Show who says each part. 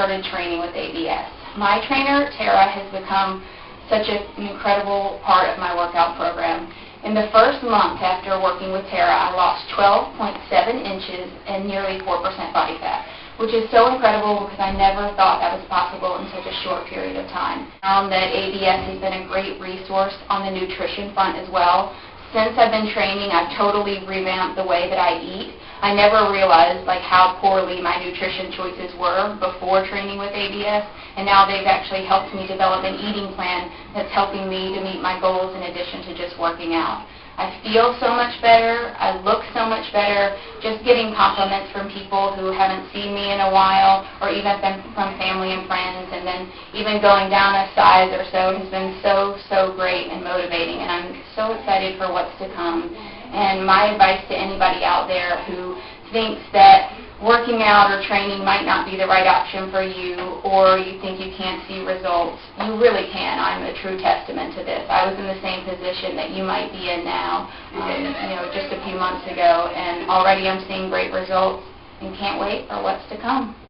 Speaker 1: started training with ABS. My trainer, Tara, has become such an incredible part of my workout program. In the first month after working with Tara, I lost 12.7 inches and nearly 4% body fat, which is so incredible because I never thought that was possible in such a short period of time. I found that ABS has been a great resource on the nutrition front as well. Since I've been training, I've totally revamped the way that I eat. I never realized how poorly my nutrition choices were before training with ABS, and now they've actually helped me develop an eating plan that's helping me to meet my goals in addition to just working out. I feel so much better. I look so much better. Just getting compliments from people who haven't seen me in a while, or even from family and friends, and then even going down a size or so has been so great and motivating, and I'm so excited for what's to come. And my advice to anybody out there who thinks that working out or training might not be the right option for you, or you think you can't see results, you really can. I'm a true testament to this. I was in the same position that you might be in now, just a few months ago, and already I'm seeing great results and can't wait for what's to come.